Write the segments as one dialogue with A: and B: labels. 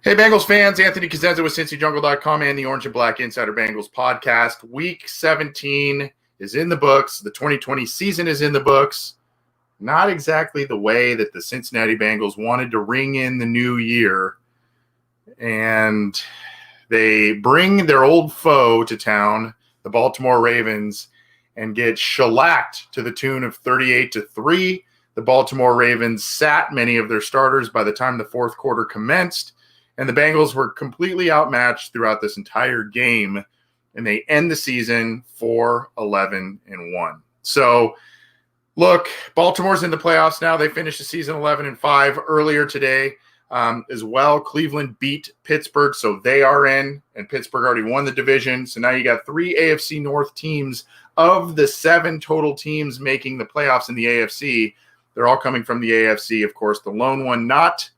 A: Hey, Bengals fans, Anthony Cosenza with CincyJungle.com and the Orange and Black Insider Bengals podcast. Week 17 is in the books. The 2020 season is in the books. Not exactly the way that the Cincinnati Bengals wanted to ring in the new year. And they bring their old foe to town, the Baltimore Ravens, and get shellacked to the tune of 38-3. The Baltimore Ravens sat many of their starters by the time the fourth quarter commenced. And the Bengals were completely outmatched throughout this entire game, and they end the season 4-11-1. So, look, Baltimore's in the playoffs now. They finished the season 11-5 earlier today as well. Cleveland beat Pittsburgh, so they are in, and Pittsburgh already won the division. So now you got 3 AFC North teams of the 7 total teams making the playoffs in the AFC. They're all coming from the AFC, of course. The lone one not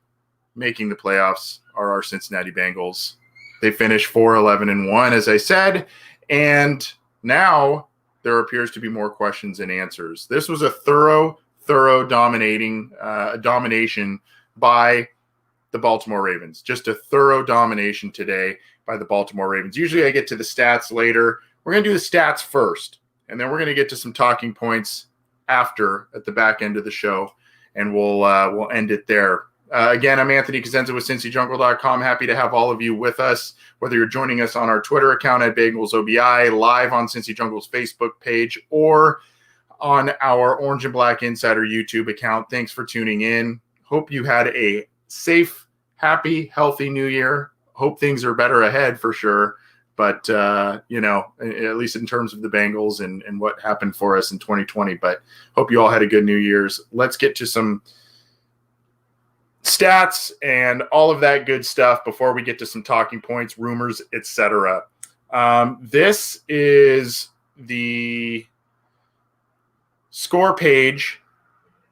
A: making the playoffs are our Cincinnati Bengals. They finished 4-11-1, as I said, and now there appears to be more questions than answers. This was a thorough domination by the Baltimore Ravens. Just a thorough domination today by the Baltimore Ravens. Usually I get to the stats later. We're going to do the stats first, and then we're going to get to some talking points after at the back end of the show, and we'll end it there. Again, I'm Anthony Cosenza with CincyJungle.com. Happy to have all of you with us, whether you're joining us on our Twitter account at BengalsOBI, live on Cincy Jungle's Facebook page, or on our Orange and Black Insider YouTube account. Thanks for tuning in. Hope you had a safe, happy, healthy new year. Hope things are better ahead for sure. But, at least in terms of the Bengals and what happened for us in 2020. But hope you all had a good New Year's. Let's get to some stats and all of that good stuff before we get to some talking points, rumors, etc. This is the score page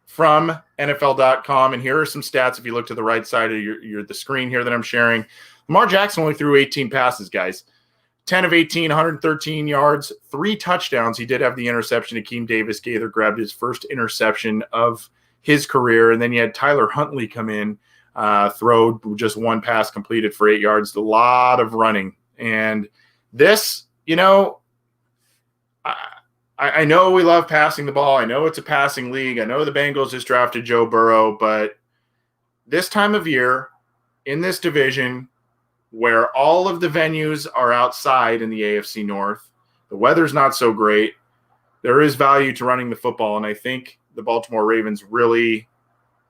A: from NFL.com, and here are some stats. If you look to the right side of the screen here that I'm sharing, Lamar Jackson only threw 18 passes, guys. 10 of 18, 113 yards, 3 touchdowns. He did have the interception. Akeem Davis-Gaither grabbed his first interception of his career, and then you had Tyler Huntley come in, throw just 1 pass completed for 8 yards. A lot of running. And this, I know we love passing the ball. I know it's a passing league. I know the Bengals just drafted Joe Burrow, but this time of year in this division where all of the venues are outside in the AFC North, the weather's not so great, there is value to running the football, and I think the Baltimore Ravens really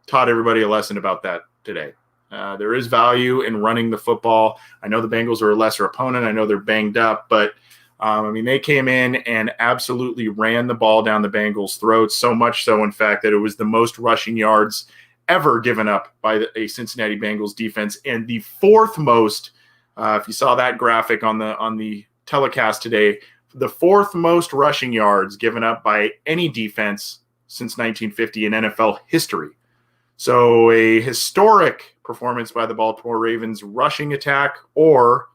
A: taught everybody a lesson about that today. There is value in running the football. I know the Bengals are a lesser opponent. I know they're banged up, but they came in and absolutely ran the ball down the Bengals' throats, so much so, in fact, that it was the most rushing yards ever given up by a Cincinnati Bengals defense, and the 4th most, if you saw that graphic on the telecast today, the 4th most rushing yards given up by any defense since 1950 in NFL history. So a historic performance by the Baltimore Ravens rushing attack, or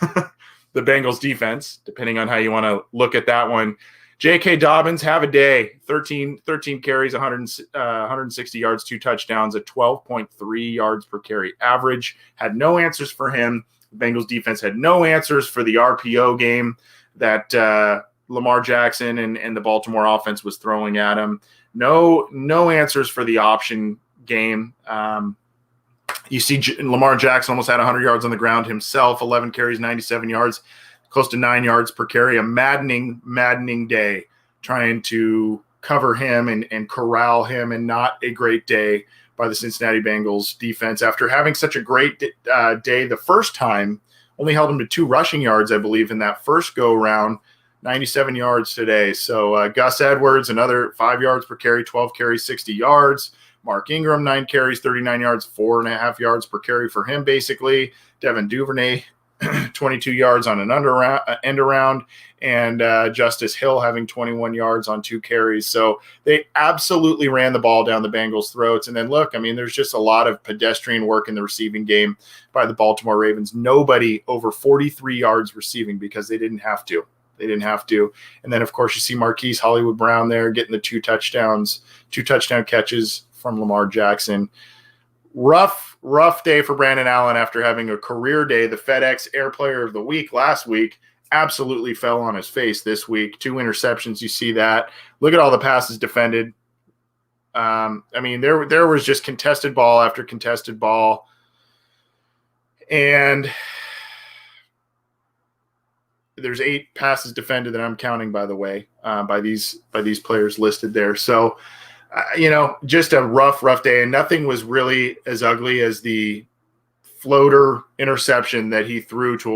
A: the Bengals defense, depending on how you want to look at that one. J.K. Dobbins, have a day. 13 carries, 160 yards, 2 touchdowns, a 12.3 yards per carry average. Had no answers for him. The Bengals defense had no answers for the RPO game that Lamar Jackson and the Baltimore offense was throwing at him. No answers for the option game. You see Lamar Jackson almost had 100 yards on the ground himself, 11 carries, 97 yards, close to 9 yards per carry. A maddening day trying to cover him and corral him, and not a great day by the Cincinnati Bengals defense. After having such a great day the first time, only held him to 2 rushing yards, I believe, in that first go-round. 97 yards today. So Gus Edwards, another 5 yards per carry, 12 carries, 60 yards. Mark Ingram, 9 carries, 39 yards, 4.5 yards per carry for him, basically. Devin Duvernay, 22 yards on an end around, and Justice Hill having 21 yards on 2 carries. So they absolutely ran the ball down the Bengals' throats. And then look, there's just a lot of pedestrian work in the receiving game by the Baltimore Ravens. Nobody over 43 yards receiving because they didn't have to. And then, of course, you see Marquise Hollywood Brown there getting the 2 touchdown catches from Lamar Jackson. Rough rough day for Brandon Allen after having a career day. The FedEx Air Player of the Week last week absolutely fell on his face this week. 2 interceptions, you see that. Look at all the passes defended. I mean, there was just contested ball after contested ball. And there's 8 passes defended that I'm counting, by the way, by these players listed there. So, just a rough day, and nothing was really as ugly as the floater interception that he threw to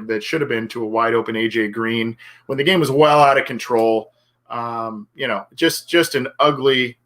A: that should have been to a wide open AJ Green when the game was well out of control. Just an ugly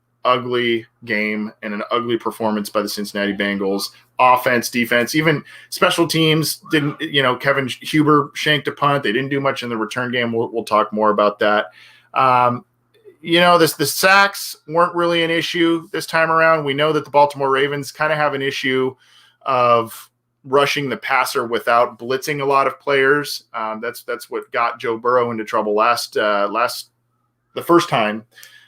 A: game and an ugly performance by the Cincinnati Bengals. Offense, defense, even special teams didn't. Kevin Huber shanked a punt. They didn't do much in the return game. We'll talk more about that. The sacks weren't really an issue this time around. We know that the Baltimore Ravens kind of have an issue of rushing the passer without blitzing a lot of players. That's what got Joe Burrow into trouble the first time.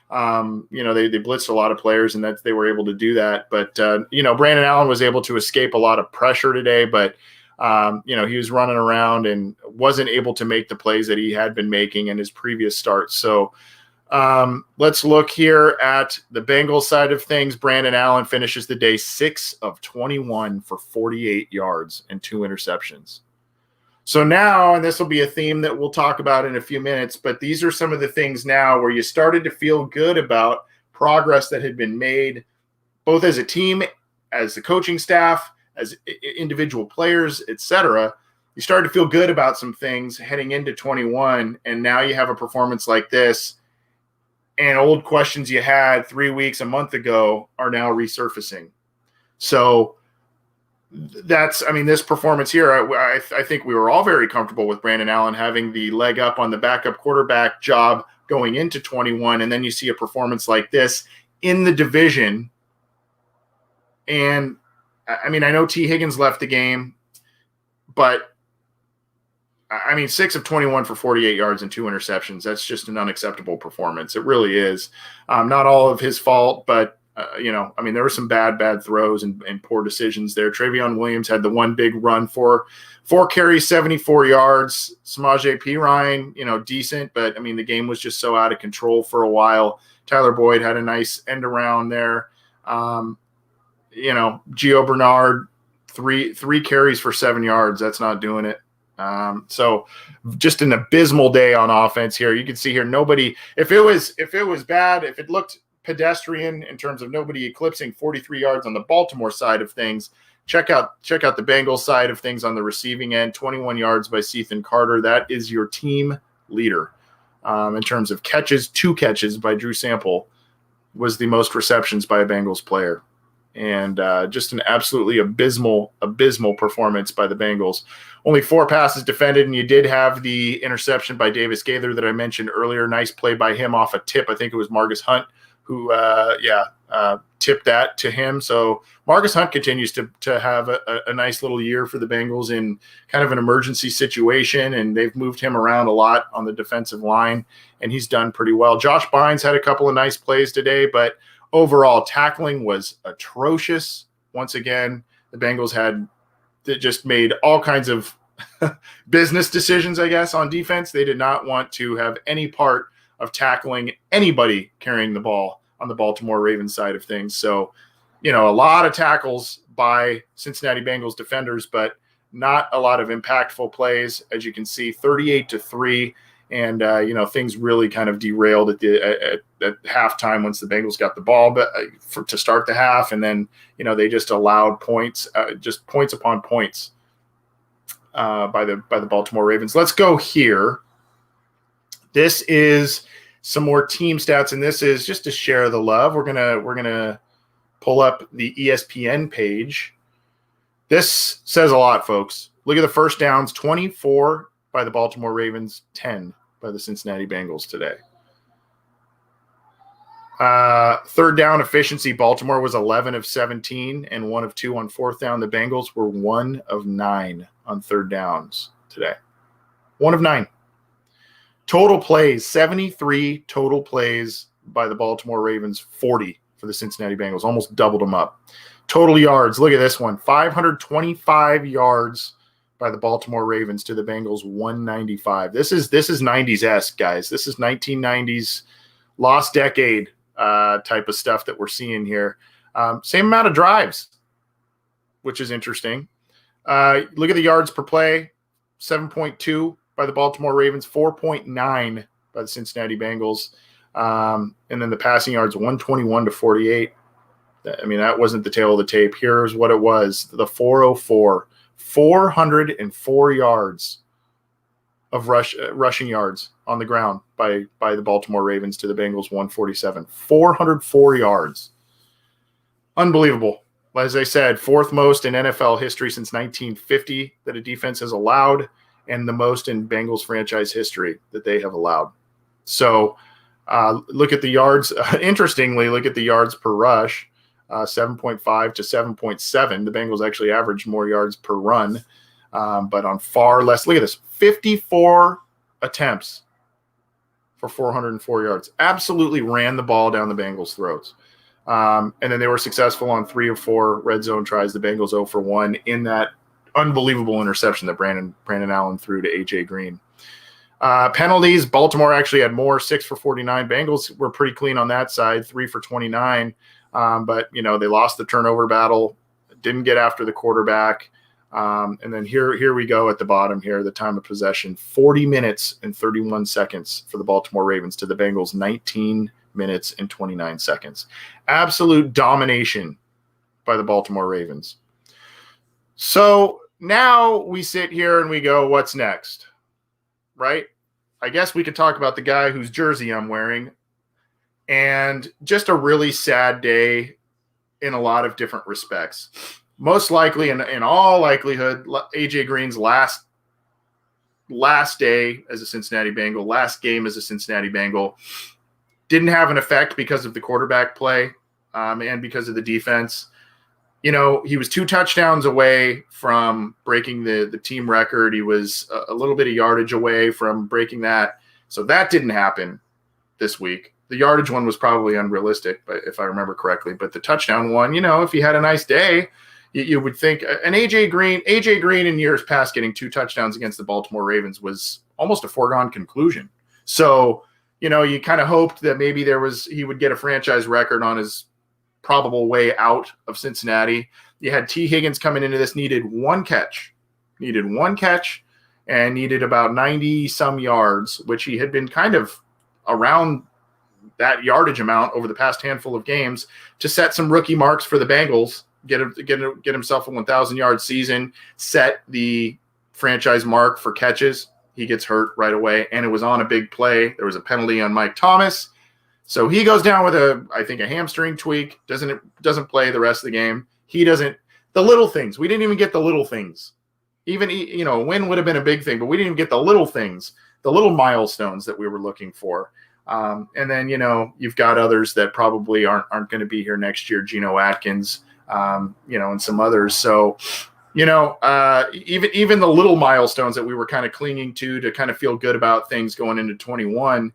A: They blitzed a lot of players, and that they were able to do that. But Brandon Allen was able to escape a lot of pressure today, but he was running around and wasn't able to make the plays that he had been making in his previous starts. So let's look here at the Bengals side of things. Brandon Allen finishes the day 6 of 21 for 48 yards and 2 interceptions. So now, and this will be a theme that we'll talk about in a few minutes, but these are some of the things now where you started to feel good about progress that had been made, both as a team, as the coaching staff, as individual players, etc. You started to feel good about some things heading into 21, and now you have a performance like this, and old questions you had 3 weeks, a month ago are now resurfacing. So this performance here, I think we were all very comfortable with Brandon Allen having the leg up on the backup quarterback job going into 21, and then you see a performance like this in the division. And I know T. Higgins left the game, but 6 of 21 for 48 yards and 2 interceptions. That's just an unacceptable performance. It really is. Not all of his fault, but there were some bad throws and poor decisions there. Travion Williams had the one big run for 4 carries, 74 yards. Samaje Perine, decent, but the game was just so out of control for a while. Tyler Boyd had a nice end around there. Gio Bernard, three carries for 7 yards. That's not doing it. So just an abysmal day on offense here. You can see here, nobody, if it was bad, if it looked pedestrian in terms of nobody eclipsing 43 yards on the Baltimore side of things, check out the Bengals side of things on the receiving end. 21 yards by Cethan Carter. That is your team leader. In terms of catches, 2 catches by Drew Sample was the most receptions by a Bengals player. And just an absolutely abysmal performance by the Bengals. Only 4 passes defended, and you did have the interception by Davis Gaither that I mentioned earlier. Nice play by him off a tip. I think it was Marcus Hunt who tipped that to him. So Marcus Hunt continues to have a nice little year for the Bengals in kind of an emergency situation, and they've moved him around a lot on the defensive line, and he's done pretty well. Josh Bynes had a couple of nice plays today, but overall tackling was atrocious. Once again, the Bengals just made all kinds of business decisions, I guess, on defense. They did not want to have any part of tackling anybody carrying the ball on the Baltimore Ravens side of things. So, a lot of tackles by Cincinnati Bengals defenders, but not a lot of impactful plays. As you can see, 38-3, and things really kind of derailed at halftime once the Bengals got the ball, but to start the half, and then they just allowed points, just points upon points by the Baltimore Ravens. Let's go here. This is some more team stats, and this is just to share the love. We're gonna pull up the ESPN page. This says a lot, folks. Look at the first downs: 24 by the Baltimore Ravens, 10 by the Cincinnati Bengals today. Third down efficiency: Baltimore was 11 of 17 and 1 of 2 on fourth down. The Bengals were 1 of 9 on third downs today. 1 of 9. Total plays, 73 total plays by the Baltimore Ravens, 40 for the Cincinnati Bengals, almost doubled them up. Total yards, look at this one, 525 yards by the Baltimore Ravens to the Bengals 195. This is 90s-esque, guys. This is 1990s lost decade type of stuff that we're seeing here. Same amount of drives, which is interesting. Look at the yards per play, 7.2 by the Baltimore Ravens, 4.9 by the Cincinnati Bengals. And then the passing yards, 121 to 48. I mean, that wasn't the tail of the tape. Here's what it was. The 404, 404 yards of rushing yards on the ground by the Baltimore Ravens to the Bengals 147. 404 yards. Unbelievable. As I said, fourth most in NFL history since 1950 that a defense has allowed, and the most in Bengals franchise history that they have allowed. So look at the yards. Interestingly, look at the yards per rush. 7.5 to 7.7. The Bengals actually averaged more yards per run, but on far less. Look at this, 54 attempts for 404 yards. Absolutely ran the ball down the Bengals' throats. And then they were successful on 3 of 4 red zone tries. The Bengals 0 for 1 in that unbelievable interception that Brandon Allen threw to A.J. Green. Penalties, Baltimore actually had more, 6 for 49. Bengals were pretty clean on that side, 3 for 29. But, they lost the turnover battle, didn't get after the quarterback. And then here we go at the bottom here, the time of possession, 40 minutes and 31 seconds for the Baltimore Ravens to the Bengals, 19 minutes and 29 seconds. Absolute domination by the Baltimore Ravens. So now we sit here and we go, what's next? Right? I guess we could talk about the guy whose jersey I'm wearing. And just a really sad day in a lot of different respects. Most likely, in all likelihood, A.J. Green's last day as a Cincinnati Bengal, last game as a Cincinnati Bengal, didn't have an effect because of the quarterback play and because of the defense. He was 2 touchdowns away from breaking the team record. He was a little bit of yardage away from breaking that. So that didn't happen this week. The yardage one was probably unrealistic, but if I remember correctly. But the touchdown one, if he had a nice day, you would think an AJ Green in years past getting 2 touchdowns against the Baltimore Ravens was almost a foregone conclusion. So, you kind of hoped that maybe he would get a franchise record on his probable way out of Cincinnati. You had T. Higgins coming into this, needed one catch, and needed about 90 some yards, which he had been kind of around that yardage amount over the past handful of games to set some rookie marks for the Bengals, get himself a 1,000-yard season, set the franchise mark for catches. He gets hurt right away, and it was on a big play. There was a penalty on Mike Thomas. So he goes down with I think a hamstring tweak, doesn't play the rest of the game. The little things. We didn't even get the little things. Even, a win would have been a big thing, but we didn't even get the little things, the little milestones that we were looking for. And then, you've got others that probably aren't going to be here next year, Geno Atkins, and some others. So, even the little milestones that we were kind of clinging to kind of feel good about things going into 21,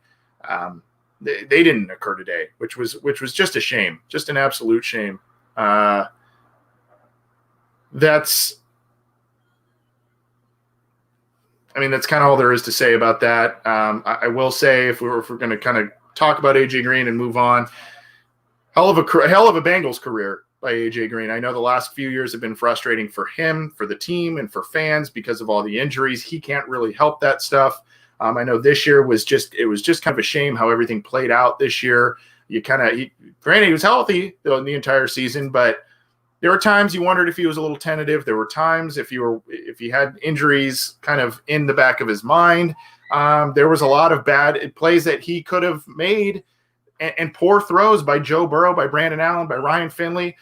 A: they didn't occur today, which was just a shame, just an absolute shame. That's kind of all there is to say about that. I will say, if we're going to kind of talk about A.J. Green and move on, hell of a Bengals career by A.J. Green. I know the last few years have been frustrating for him, for the team, and for fans because of all the injuries. He can't really help that stuff. I know this year was just kind of a shame how everything played out this year. Granted, he was healthy the entire season, but there were times you wondered if he was a little tentative. There were times if he had injuries kind of in the back of his mind. There was a lot of bad plays that he could have made and poor throws by Joe Burrow, by Brandon Allen, by Ryan Finley.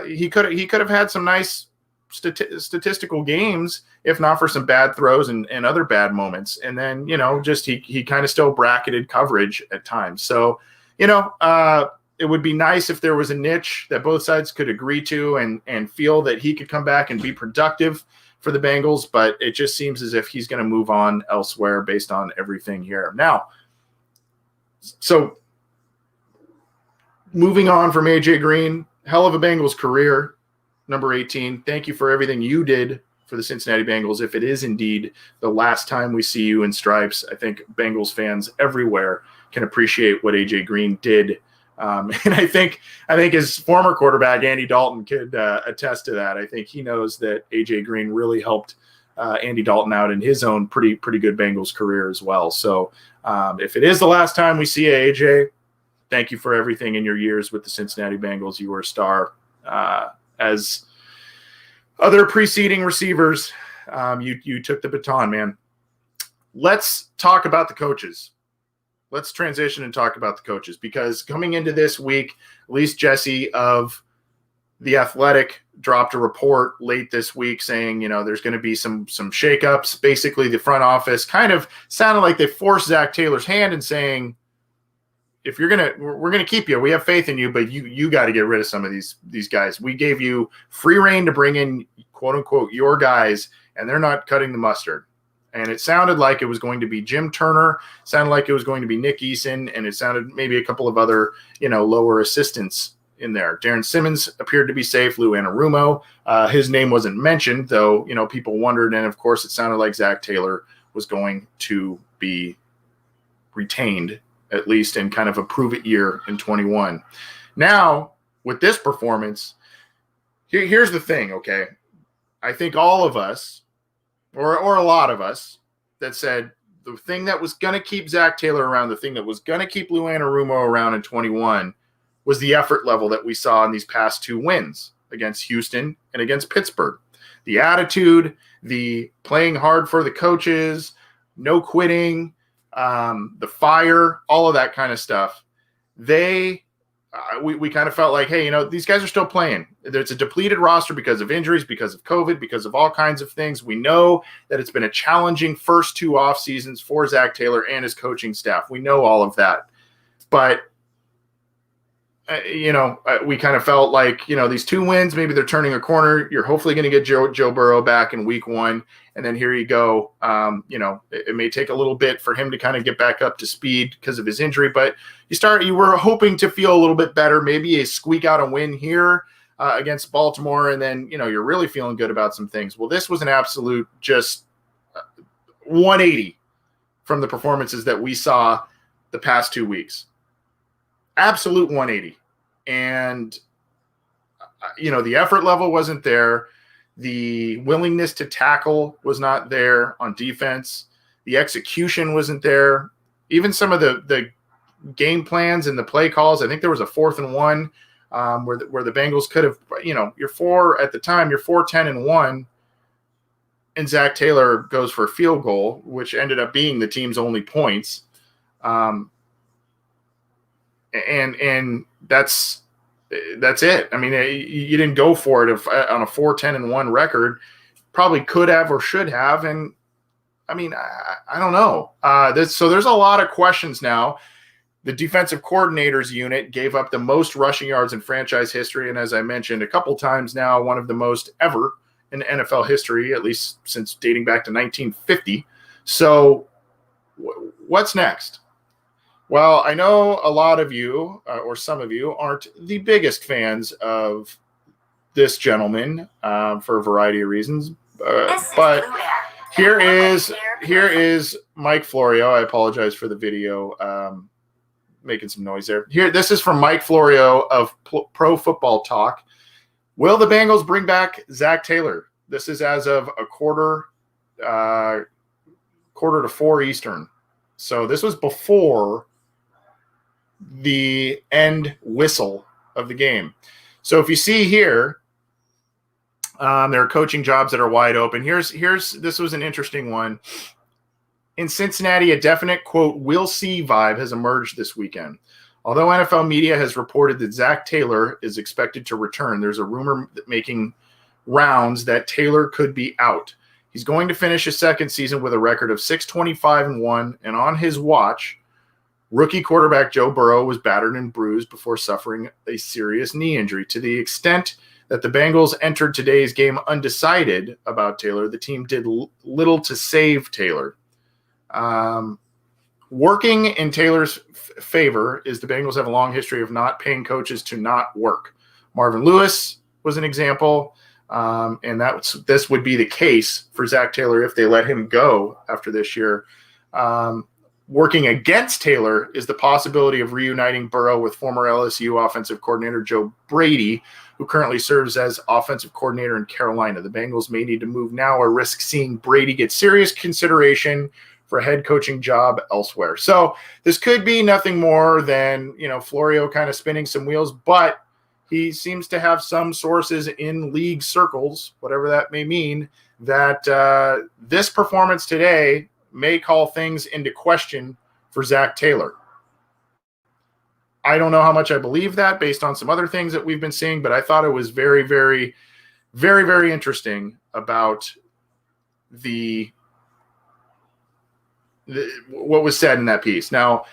A: He could have had some nice statistical games if not for some bad throws and other bad moments. And then, he kind of still bracketed coverage at times. So, it would be nice if there was a niche that both sides could agree to and feel that he could come back and be productive for the Bengals, but it just seems as if he's going to move on elsewhere based on everything here. Now, so moving on from AJ Green, hell of a Bengals career, number 18. Thank you for everything you did for the Cincinnati Bengals. If it is indeed the last time we see you in stripes, I think Bengals fans everywhere can appreciate what AJ Green did. And I think his former quarterback, Andy Dalton, could attest to that. I think he knows that AJ Green really helped Andy Dalton out in his own pretty good Bengals career as well. So if it is the last time we see AJ, thank you for everything in your years with the Cincinnati Bengals. You were a star. As other preceding receivers, you took the baton, man. Let's talk about the coaches. Let's transition and talk about the coaches, because coming into this week, at least Jesse of The Athletic dropped a report late this week saying, there's going to be some shakeups. Basically, the front office kind of sounded like they forced Zach Taylor's hand and saying, if we're gonna keep you, we have faith in you, but you got to get rid of some of these guys. We gave you free reign to bring in quote unquote your guys, and they're not cutting the mustard. And it sounded like it was going to be Jim Turner, sounded like it was going to be Nick Eason, and it sounded maybe a couple of other lower assistants in there. Darren Simmons appeared to be safe. Lou Anarumo, his name wasn't mentioned, though. People wondered, and of course, it sounded like Zach Taylor was going to be retained, at least in kind of a prove-it year in 21. Now, with this performance, here's the thing, okay? I think all of us, or a lot of us, that said the thing that was going to keep Zach Taylor around, the thing that was going to keep Lou Anarumo around in 21 was the effort level that we saw in these past two wins against Houston and against Pittsburgh. The attitude, the playing hard for the coaches, no quitting, the fire, all of that kind of stuff. We kind of felt like, hey, these guys are still playing. It's a depleted roster because of injuries, because of COVID, because of all kinds of things. We know that it's been a challenging first two off seasons for Zach Taylor and his coaching staff. We know all of that. But we kind of felt like, these two wins, maybe they're turning a corner. You're hopefully going to get Joe Burrow back in week one. And then here you go. It may take a little bit for him to kind of get back up to speed because of his injury, but you were hoping to feel a little bit better, maybe a squeak out a win here against Baltimore. And then, you're really feeling good about some things. Well, this was an absolute just 180 from the performances that we saw the past 2 weeks. Absolute 180. And, the effort level wasn't there. The willingness to tackle was not there on defense. The execution wasn't there. Even some of the game plans and the play calls, I think there was a 4th and 1 where the Bengals could have, you're 4-10-1, and Zach Taylor goes for a field goal, which ended up being the team's only points. And that's it. I mean, you didn't go for it on a 4-10-1 record. Probably could have or should have. And I mean, I don't know. So there's a lot of questions now. The defensive coordinators unit gave up the most rushing yards in franchise history. And as I mentioned a couple times now, one of the most ever in NFL history, at least since dating back to 1950. So what's next? Well, I know a lot of you, or some of you, aren't the biggest fans of this gentleman for a variety of reasons. But here is Mike Florio. I apologize for the video making some noise there. This is from Mike Florio of Pro Football Talk. Will the Bengals bring back Zach Taylor? This is as of a quarter to 4 Eastern. So this was before the end whistle of the game. So if you see here, there are coaching jobs that are wide open. This was an interesting one. In Cincinnati, a definite, quote, "we'll see" vibe has emerged this weekend. Although NFL media has reported that Zach Taylor is expected to return, there's a rumor making rounds that Taylor could be out. He's going to finish his second season with a record of 6-25-1, and on his watch, rookie quarterback Joe Burrow was battered and bruised before suffering a serious knee injury. To the extent that the Bengals entered today's game undecided about Taylor, the team did little to save Taylor. Working in Taylor's favor is the Bengals have a long history of not paying coaches to not work. Marvin Lewis was an example, and this would be the case for Zach Taylor if they let him go after this year. Working against Taylor is the possibility of reuniting Burrow with former LSU offensive coordinator Joe Brady, who currently serves as offensive coordinator in Carolina. The Bengals may need to move now or risk seeing Brady get serious consideration for a head coaching job elsewhere. So this could be nothing more than, Florio kind of spinning some wheels, but he seems to have some sources in league circles, whatever that may mean, that this performance today may call things into question for Zach Taylor. I don't know how much I believe that based on some other things that we've been seeing, but I thought it was very, very, very, very interesting about what was said in that piece. Now,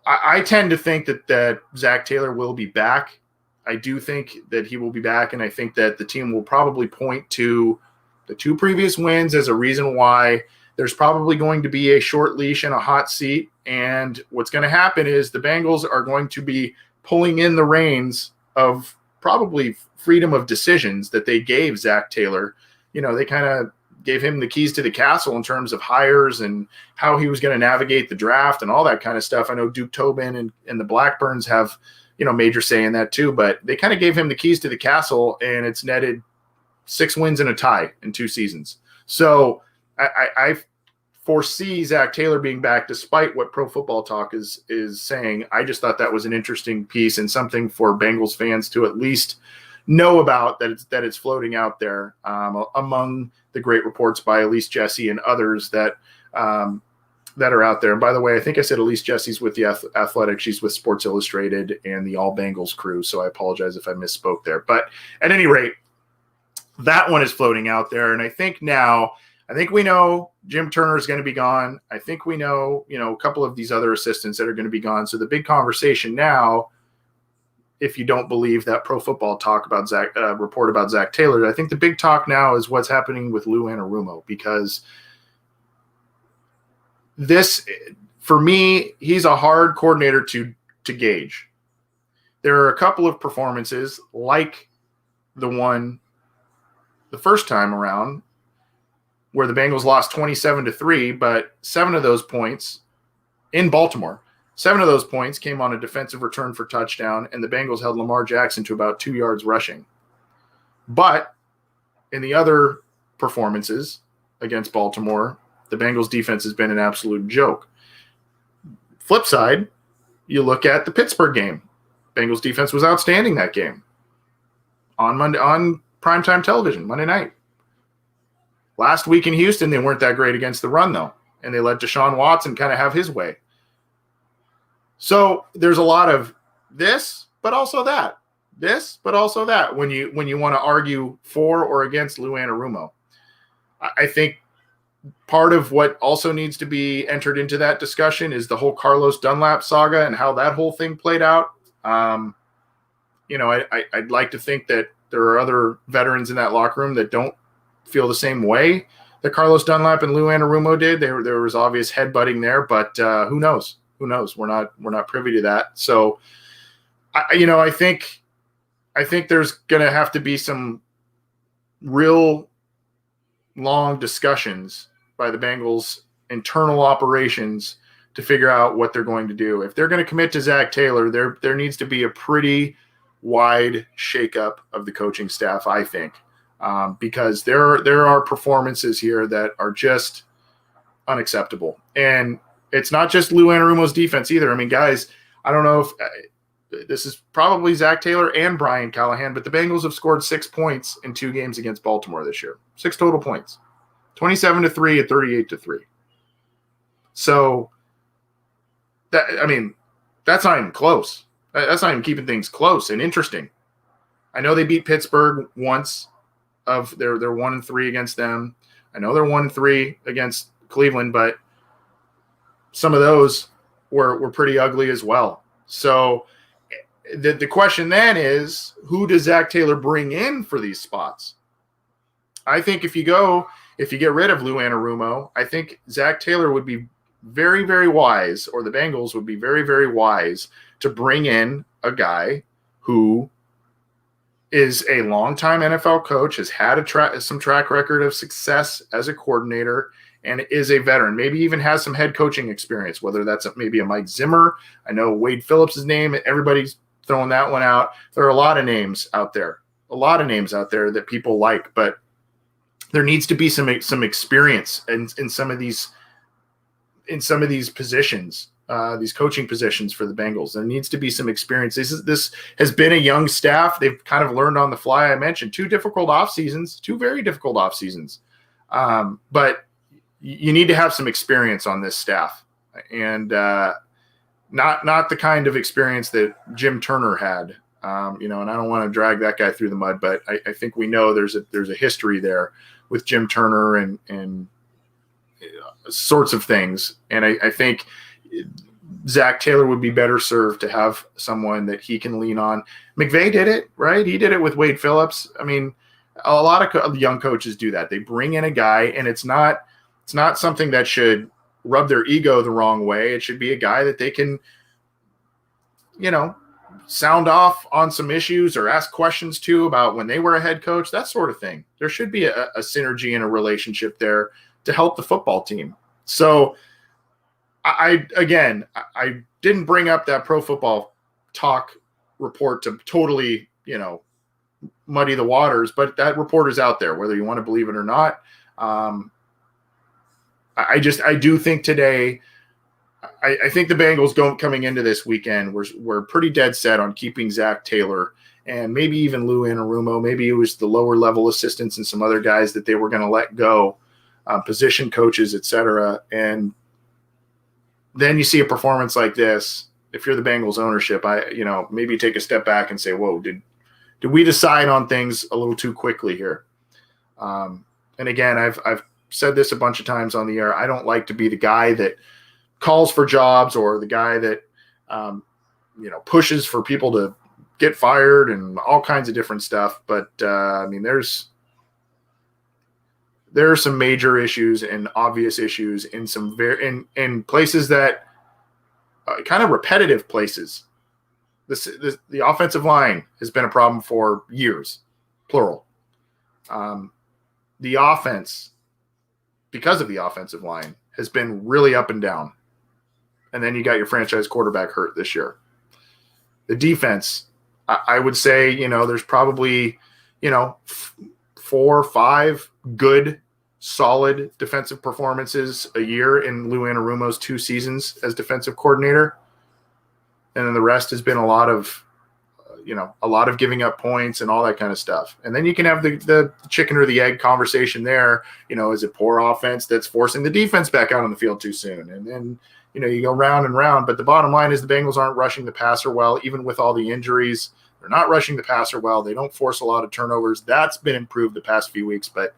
A: I tend to think that Zach Taylor will be back. I do think that he will be back, and I think that the team will probably point to the 2 previous wins as a reason why there's probably going to be a short leash and a hot seat. And what's going to happen is the Bengals are going to be pulling in the reins of probably freedom of decisions that they gave Zach Taylor. They kind of gave him the keys to the castle in terms of hires and how he was going to navigate the draft and all that kind of stuff. I know Duke Tobin and the Blackburns have, major say in that too, but they kind of gave him the keys to the castle, and it's netted 6 wins and a tie in 2 seasons. So I foresee Zach Taylor being back despite what Pro Football Talk is saying. I just thought that was an interesting piece and something for Bengals fans to at least know about, that it's floating out there among the great reports by Elise Jesse and others that are out there. And by the way, I think I said Elise Jesse's with the Athletic. She's with Sports Illustrated and the All Bengals crew. So I apologize if I misspoke there. But at any rate, that one is floating out there. And I think we know Jim Turner is going to be gone. I think we know, a couple of these other assistants that are going to be gone. So the big conversation now, if you don't believe that Pro Football Talk about report about Zach Taylor, I think the big talk now is what's happening with Lou Anarumo, because this, for me, he's a hard coordinator to gauge. There are a couple of performances like the one the first time around where the Bengals lost 27-3, but 7 of those points in Baltimore, 7 of those points came on a defensive return for touchdown, and the Bengals held Lamar Jackson to about 2 yards rushing. But in the other performances against Baltimore, the Bengals defense has been an absolute joke. Flip side, you look at the Pittsburgh game. Bengals defense was outstanding that game on primetime television, Monday night. Last week in Houston, they weren't that great against the run, though, and they let Deshaun Watson kind of have his way. So there's a lot of this, but also that. This, but also that when you want to argue for or against Lou Anarumo. I think part of what also needs to be entered into that discussion is the whole Carlos Dunlap saga and how that whole thing played out. I'd like to think that there are other veterans in that locker room that don't feel the same way that Carlos Dunlap and Lou Anarumo did. There was obvious headbutting there, but who knows? Who knows? We're not privy to that. So, I think there's going to have to be some real long discussions by the Bengals internal operations to figure out what they're going to do. If they're going to commit to Zach Taylor, there needs to be a pretty wide shakeup of the coaching staff, I think, because there are performances here that are just unacceptable. And it's not just Lou Anarumo's defense either. I mean, guys, I don't know if this is probably Zach Taylor and Brian Callahan, but the Bengals have scored 6 points in 2 games against Baltimore this year. 6 total points, 27-3 and 38-3. So that's not even close. That's not even keeping things close and interesting. I know they beat Pittsburgh once. They're 1-3 against them. I know they're 1-3 against Cleveland, but some of those were pretty ugly as well. So the question then is, who does Zach Taylor bring in for these spots? I think if you get rid of Lou Anarumo, I think Zach Taylor would be very, very wise, or the Bengals would be very, very wise to bring in a guy who is a longtime NFL coach, has had some track record of success as a coordinator, and is a veteran, maybe even has some head coaching experience, whether that's maybe a Mike Zimmer. I know Wade Phillips' name, everybody's throwing that one out. There are a lot of names out there that people like, but there needs to be some experience in some of these positions, these coaching positions for the Bengals. There needs to be some experience. This has been a young staff. They've kind of learned on the fly. I mentioned two very difficult off seasons. But you need to have some experience on this staff, and not the kind of experience that Jim Turner had. And I don't want to drag that guy through the mud, but I think we know there's a history there with Jim Turner and sorts of things. And I think Zach Taylor would be better served to have someone that he can lean on. McVay did it, right? He did it with Wade Phillips. I mean, a lot of young coaches do that. They bring in a guy, and it's not something that should rub their ego the wrong way. It should be a guy that they can, sound off on some issues or ask questions to about when they were a head coach, that sort of thing. There should be a synergy and a relationship there to help the football team. So I didn't bring up that Pro Football Talk report to totally, muddy the waters, but that report is out there, whether you want to believe it or not. I do think today, I think the Bengals coming into this weekend, we're pretty dead set on keeping Zach Taylor and maybe even Lou Anarumo. Maybe it was the lower level assistants and some other guys that they were going to let go, position coaches, etc. And then you see a performance like this. If you're the Bengals ownership, maybe take a step back and say, whoa, did we decide on things a little too quickly here? And again, I've said this a bunch of times on the air. I don't like to be the guy that calls for jobs or the guy that, pushes for people to get fired and all kinds of different stuff. But there are some major issues and obvious issues in some in places that kind of repetitive places. The offensive line has been a problem for years, plural. The offense, because of the offensive line, has been really up and down. And then you got your franchise quarterback hurt this year. The defense, I would say, there's probably, 4 or 5 good, solid defensive performances a year in Lou Anarumo's 2 seasons as defensive coordinator. And then the rest has been a lot of giving up points and all that kind of stuff. And then you can have the chicken or the egg conversation there. Is it poor offense that's forcing the defense back out on the field too soon? And then, you go round and round. But the bottom line is the Bengals aren't rushing the passer well, even with all the injuries. They're not rushing the passer well. They don't force a lot of turnovers. That's been improved the past few weeks. But,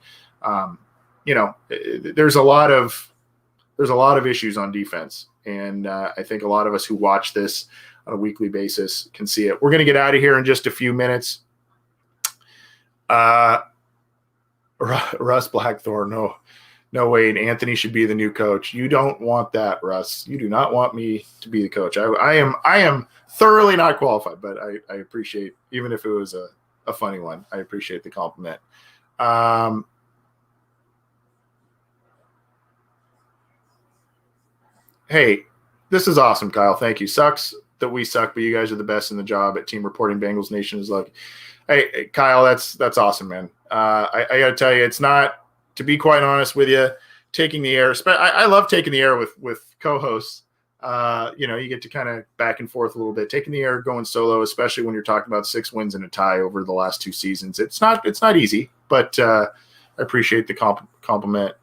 A: there's a lot of issues on defense. And I think a lot of us who watch this on a weekly basis can see it. We're going to get out of here in just a few minutes. Russ Blackthorne, no way. Anthony should be the new coach. You don't want that, Russ. You do not want me to be the coach. I am thoroughly not qualified, but I appreciate, even if it was a funny one, I appreciate the compliment. Hey, this is awesome, Kyle. Thank you. Sucks that we suck, but you guys are the best in the job at team reporting. Bengals Nation is like, hey, Kyle, that's awesome, man. I got to tell you, it's not, to be quite honest with you, taking the air. I love taking the air with co-hosts. You get to kind of back and forth a little bit. Taking the air, going solo, especially when you're talking about 6 wins and a tie over the last 2 seasons. It's not easy, but I appreciate the compliment.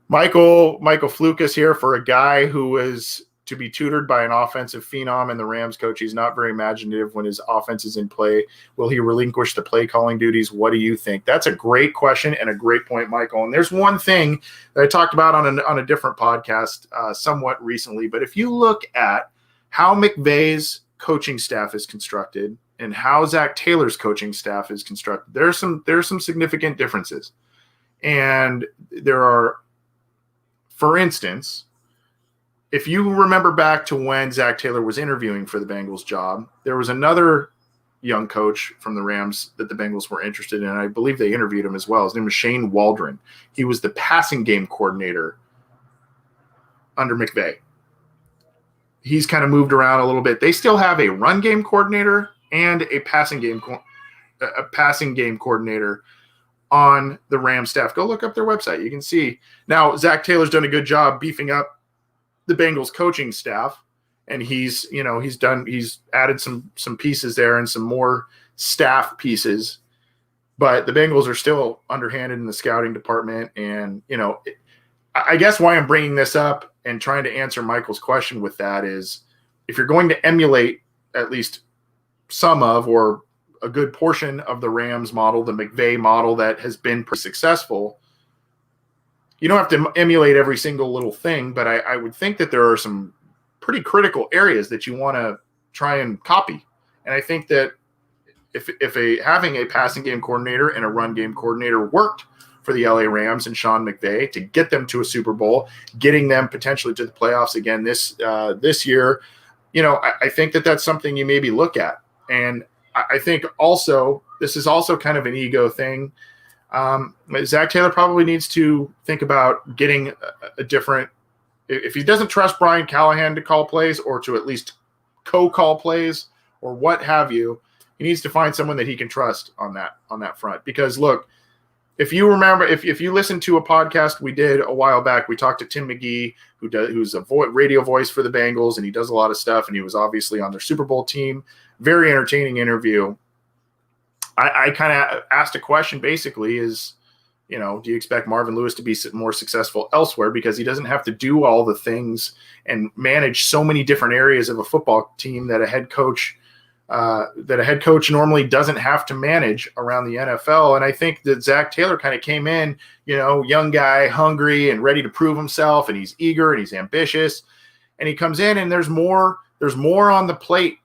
A: Michael Flukas here. For a guy who is to be tutored by an offensive phenom and the Rams coach, he's not very imaginative when his offense is in play. Will he relinquish the play calling duties? What do you think? That's a great question and a great point, Michael. And there's one thing that I talked about on a different podcast somewhat recently. But if you look at how McVay's coaching staff is constructed and how Zach Taylor's coaching staff is constructed, there's some significant differences. And there are for instance, if you remember back to when Zach Taylor was interviewing for the Bengals job, there was another young coach from the Rams that the Bengals were interested in. I believe they interviewed him as well. His name was Shane Waldron. He was the passing game coordinator under McVay. He's kind of moved around a little bit. They still have a run game coordinator and a passing game coordinator on the Rams staff. Go look up their website. You can see. Now, Zach Taylor's done a good job beefing up the Bengals coaching staff, and he's added some pieces there and some more staff pieces, but the Bengals are still underhanded in the scouting department. And, I guess why I'm bringing this up and trying to answer Michael's question with that is, if you're going to emulate at least some of, or a good portion of the Rams model, the McVay model that has been pretty successful, you don't have to emulate every single little thing, but I would think that there are some pretty critical areas that you want to try and copy. And I think that if having a passing game coordinator and a run game coordinator worked for the LA Rams and Sean McVay to get them to a Super Bowl, getting them potentially to the playoffs again this year, I think that that's something you maybe look at. And I think also this is also kind of an ego thing. Zach Taylor probably needs to think about getting a different, if he doesn't trust Brian Callahan to call plays or to at least co-call plays or what have you, he needs to find someone that he can trust on that front. Because look, if you remember, if you listen to a podcast we did a while back, we talked to Tim McGee, who's a radio voice for the Bengals, and he does a lot of stuff, and he was obviously on their Super Bowl team. Very entertaining interview. I kind of asked a question basically is, do you expect Marvin Lewis to be more successful elsewhere, because he doesn't have to do all the things and manage so many different areas of a football team that a head coach normally doesn't have to manage around the NFL. And I think that Zach Taylor kind of came in, young guy, hungry and ready to prove himself, and he's eager and he's ambitious, and he comes in and there's more on the plate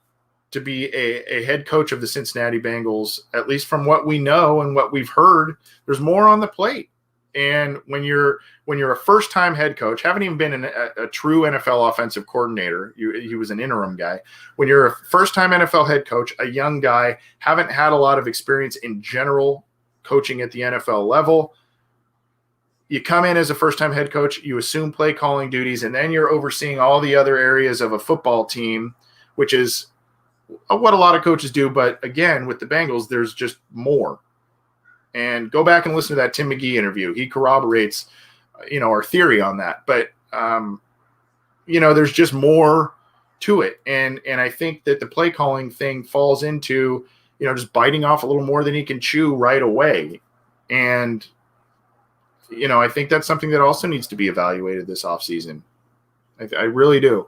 A: to be a head coach of the Cincinnati Bengals, at least from what we know and what we've heard. There's more on the plate. And when you're a first-time head coach, haven't even been a true NFL offensive coordinator, he was an interim guy. When you're a first-time NFL head coach, a young guy, haven't had a lot of experience in general coaching at the NFL level, you come in as a first-time head coach, you assume play calling duties, and then you're overseeing all the other areas of a football team, which is what a lot of coaches do. But again, with the Bengals, there's just more. And go back and listen to that Tim McGee interview. He corroborates, our theory on that. But, there's just more to it. And I think that the play calling thing falls into, just biting off a little more than he can chew right away. And, I think that's something that also needs to be evaluated this offseason. I really do.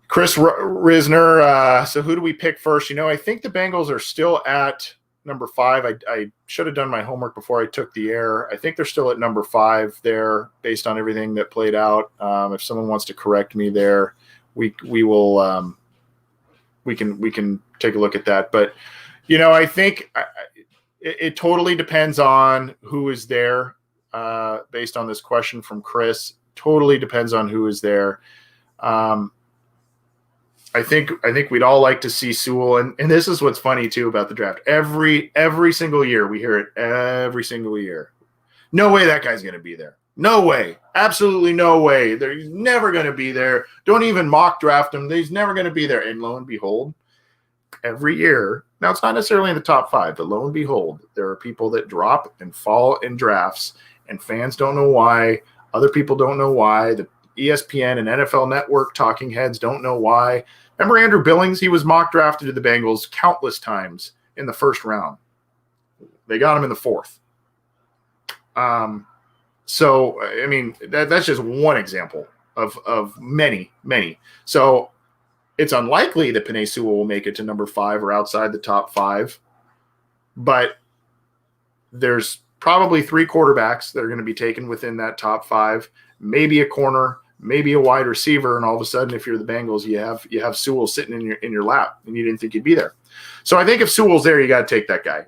A: Chris Risner. So who do we pick first? I think the Bengals are still at number 5. I should have done my homework before I took the air. I think they're still at number 5 there based on everything that played out. If someone wants to correct me there, we will we can take a look at that. But I think it totally depends on who is there. Based on this question from Chris, totally depends on who is there. I think we'd all like to see Sewell, and this is what's funny too about the draft. Every single year we hear it. Every single year, no way that guy's going to be there. No way, absolutely no way. He's never going to be there. Don't even mock draft him. He's never going to be there. And lo and behold, every year. Now it's not necessarily in the top 5, but lo and behold, there are people that drop and fall in drafts, and fans don't know why. Other people don't know why. The ESPN and NFL Network talking heads don't know why. Remember Andrew Billings? He was mock drafted to the Bengals countless times in the first round. They got him in the 4th. So, I mean, that's just one example of many, many. So it's unlikely that Penei Sewell will make it to number 5 or outside the top 5. But there's probably 3 quarterbacks that are going to be taken within that top 5, maybe a corner, maybe a wide receiver, and all of a sudden, if you're the Bengals, you have Sewell sitting in your lap, and you didn't think he'd be there. So I think if Sewell's there, you got to take that guy.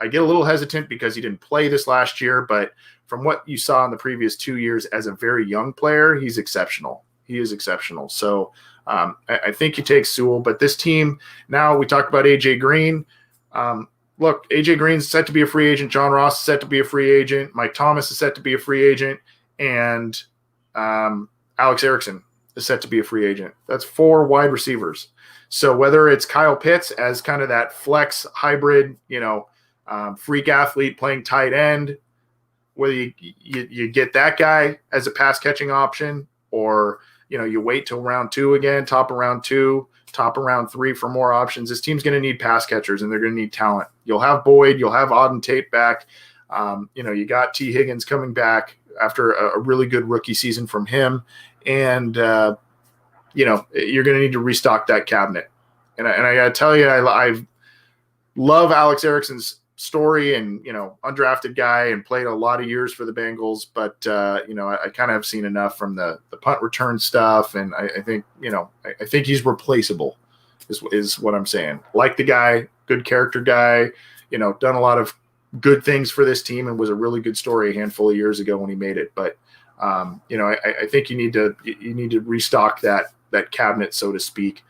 A: I get a little hesitant because he didn't play this last year, but from what you saw in the previous 2 years as a very young player, he's exceptional. He is exceptional. So I think you take Sewell, but this team now, we talked about AJ Green. Look, AJ Green's set to be a free agent. John Ross is set to be a free agent. Mike Thomas is set to be a free agent. And Alex Erickson is set to be a free agent. That's 4 wide receivers. So whether it's Kyle Pitts as kind of that flex hybrid, freak athlete playing tight end, whether you get that guy as a pass catching option, or you wait till round 2 again, top of round 2, top of round 3 for more options. This team's going to need pass catchers, and they're going to need talent. You'll have Boyd, you'll have Auden Tate back. You got T. Higgins coming back after a really good rookie season from him, and you're going to need to restock that cabinet. And I got to tell you, I love Alex Erickson's story, and undrafted guy, and played a lot of years for the Bengals, but I kind of have seen enough from the punt return stuff, and I think I think he's replaceable is what I'm saying. Like the guy, good character guy, done a lot of good things for this team, and was a really good story a handful of years ago when he made it. But I think you need to restock that cabinet, so to speak.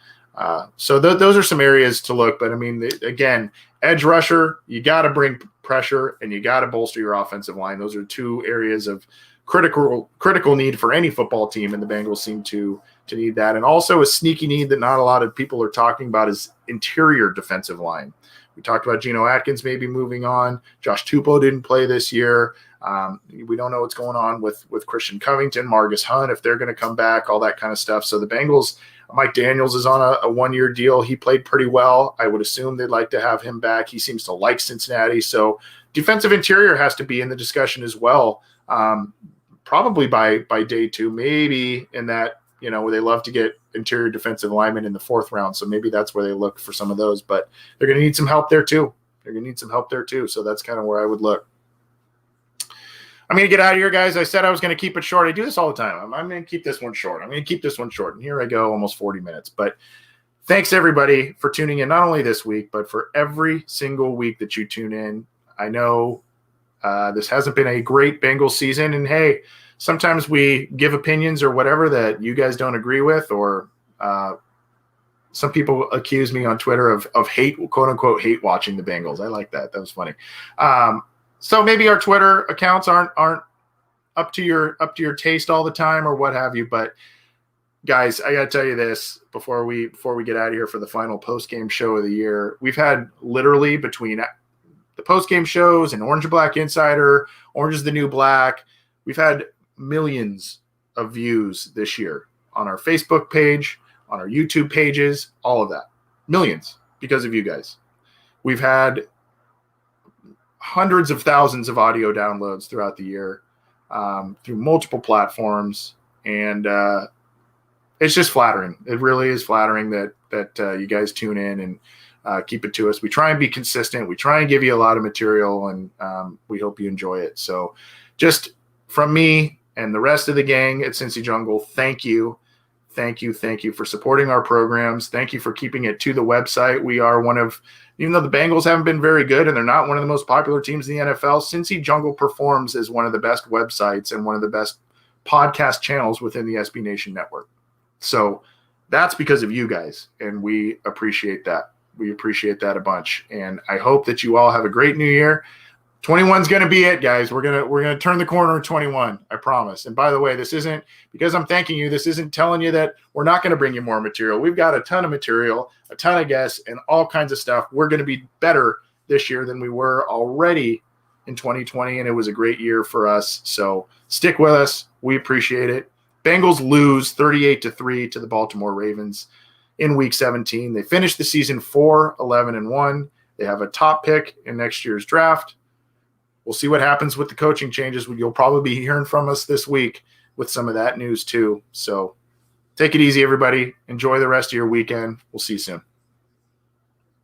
A: So those are some areas to look. But I mean, again, edge rusher, you got to bring pressure, and you got to bolster your offensive line. Those are 2 areas of critical need for any football team, and the Bengals seem to need that. And also a sneaky need that not a lot of people are talking about is interior defensive line. We talked about Geno Atkins maybe moving on. Josh Tupou didn't play this year. We don't know what's going on with Christian Covington, Margus Hunt, if they're going to come back, all that kind of stuff. So the Bengals, Mike Daniels is on a 1-year deal. He played pretty well. I would assume they'd like to have him back. He seems to like Cincinnati. So defensive interior has to be in the discussion as well, probably by day 2, maybe in that, where they love to get interior defensive linemen in the 4th round. So maybe that's where they look for some of those. But they're going to need some help there too. So that's kind of where I would look. I'm going to get out of here, guys. I said I was going to keep it short. I do this all the time. I'm going to keep this one short. And here I go, almost 40 minutes. But thanks, everybody, for tuning in, not only this week, but for every single week that you tune in. I know this hasn't been a great Bengals season. And, hey, sometimes we give opinions or whatever that you guys don't agree with, or some people accuse me on Twitter of hate, quote-unquote, hate watching the Bengals. I like that. That was funny. So maybe our Twitter accounts aren't up to your taste all the time, or what have you. But guys, I got to tell you this before we get out of here for the final post-game show of the year. We've had literally, between the post-game shows and Orange and Black Insider, Orange is the New Black, we've had millions of views this year on our Facebook page, on our YouTube pages, all of that. Millions because of you guys. We've had hundreds of thousands of audio downloads throughout the year, through multiple platforms. And it's just flattering. It really is flattering that you guys tune in and keep it to us. We try and be consistent. We try and give you a lot of material, and we hope you enjoy it. So just from me and the rest of the gang at Cincy Jungle, thank you. Thank you for supporting our programs. Thank you for keeping it to the website. We are even though the Bengals haven't been very good and they're not one of the most popular teams in the NFL, Cincy Jungle performs as one of the best websites and one of the best podcast channels within the SB Nation network. So that's because of you guys, and we appreciate that. We appreciate that a bunch, and I hope that you all have a great new year. 21's going to be it, guys. We're gonna turn the corner in 21, I promise. And by the way, this isn't because I'm thanking you. This isn't telling you that we're not going to bring you more material. We've got a ton of material, a ton of guests, and all kinds of stuff. We're going to be better this year than we were already in 2020, and it was a great year for us. So stick with us. We appreciate it. Bengals lose 38-3 to the Baltimore Ravens in Week 17. They finished the season 4-11-1. They have a top pick in next year's draft. We'll see what happens with the coaching changes. You'll probably be hearing from us this week with some of that news too. So take it easy, everybody. Enjoy the rest of your weekend. We'll see you soon.